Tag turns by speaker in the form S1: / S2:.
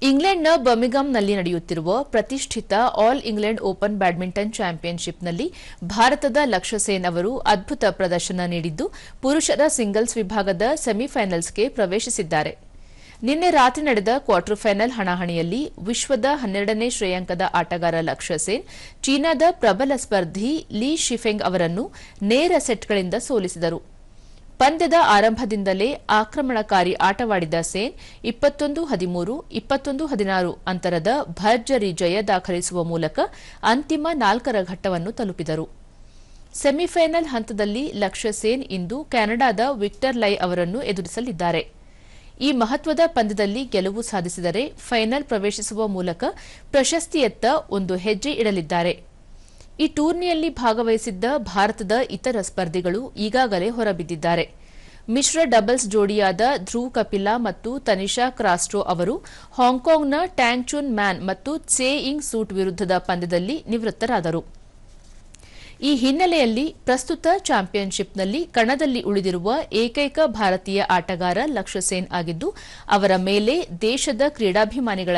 S1: ಇಂಗ್ಲೆಂಡ್ನ ಬರ್ಮಿಂಗಂನಲ್ಲಿ ನಡೆಯುತ್ತಿರುವ ಪ್ರತಿಷ್ಠಿತ all England open badminton ಚಾಂಪಿಯನ್ಶಿಪ್ನಲ್ಲಿ ಭಾರತದ ಲಕ್ಷ್ಯ ಸೇನ್ ಅವರು ಅದ್ಭುತ ಪ್ರದರ್ಶನ ನೀಡಿದ್ದು ಪುರುಷರ ಸಿಂಗಲ್ಸ್ ವಿಭಾಗದ ಸೆಮಿಫೈನಲ್ಸ್ಗೆ ಪ್ರವೇಶಿಸಿದ್ದಾರೆ. ನಿನ್ನೆ ರಾತ್ರಿ ನಡೆದ ಕ್ವಾರ್ಟರ್ ಫೈನಲ್ ಹಣಾಹಣಿಯಲ್ಲಿ ವಿಶ್ವದ 12ನೇ ಶ್ರೇಯಾಂಕದ ಆಟಗಾರ ಲಕ್ಷ್ಯ ಸೇನ್ ಚೀನಾದ ಪ್ರಬಲ ಸ್ಪರ್ಧಿ ಲೀ ಶಿಫೆಂಗ್ ಅವರನ್ನು ನೇರ ಸೆಟ್ಗಳಿಂದ ಸೋಲಿಸಿದರು. ಪಂದ್ಯದ ಆರಂಭದಿಂದಲೇ ಆಕ್ರಮಣಕಾರಿ ಆಟವಾಡಿದ ಸೇನ್ 21-13, 21-16 ಅಂತರದ ಭರ್ಜರಿ ಜಯ ದಾಖಲಿಸುವ ಮೂಲಕ ಅಂತಿಮ 4ರ ಘಟ್ಟವನ್ನು ತಲುಪಿದರು. ಸೆಮಿಫೈನಲ್ ಹಂತದಲ್ಲಿ ಲಕ್ಷ್ಯ ಸೇನ್ ಇಂದು ಕೆನಡಾದ ವಿಕ್ಟರ್ ಲೈ ಅವರನ್ನು ಎದುರಿಸಲಿದ್ದಾರೆ. ಈ ಮಹತ್ವದ ಪಂದ್ಯದಲ್ಲಿ ಗೆಲುವು ಸಾಧಿಸಿದರೆ ಫೈನಲ್ ಪ್ರವೇಶಿಸುವ ಮೂಲಕ ಪ್ರಶಸ್ತಿಯತ್ತ ಒಂದು ಹೆಜ್ಜೆ ಇಡಲಿದ್ದಾರೆ. ಈ ಟೂರ್ನಿಯಲ್ಲಿ ಭಾಗವಹಿಸಿದ್ದ ಭಾರತದ ಇತರ ಸ್ಪರ್ಧಿಗಳು ಈಗಾಗಲೇ ಹೊರಬಿದ್ದಿದ್ದಾರೆ. ಮಿಶ್ರ ಡಬಲ್ಸ್ ಜೋಡಿಯಾದ ಧ್ರುವ್ ಕಪಿಲಾ ಮತ್ತು ತನಿಷಾ ಕ್ರಾಸ್ಟೋ ಅವರು ಹಾಂಕಾಂಗ್ನ ಟ್ಯಾಂಗ್ ಚುನ್ ಮ್ಯಾನ್ ಮತ್ತು ತ್ಸೆ ಇಂಗ್ ಸೂಟ್ ವಿರುದ್ಧದ ಪಂದ್ಯದಲ್ಲಿ ನಿವೃತ್ತರಾದರು. ಈ ಹಿನ್ನೆಲೆಯಲ್ಲಿ ಪ್ರಸ್ತುತ ಚಾಂಪಿಯನ್ಶಿಪ್ನಲ್ಲಿ ಕಣದಲ್ಲಿ ಉಳಿದಿರುವ ಏಕೈಕ ಭಾರತೀಯ ಆಟಗಾರ ಲಕ್ಷ್ಯ ಸೇನ್ ಆಗಿದ್ದು ಅವರ ಮೇಲೆ ದೇಶದ ಕ್ರೀಡಾಭಿಮಾನಿಗಳ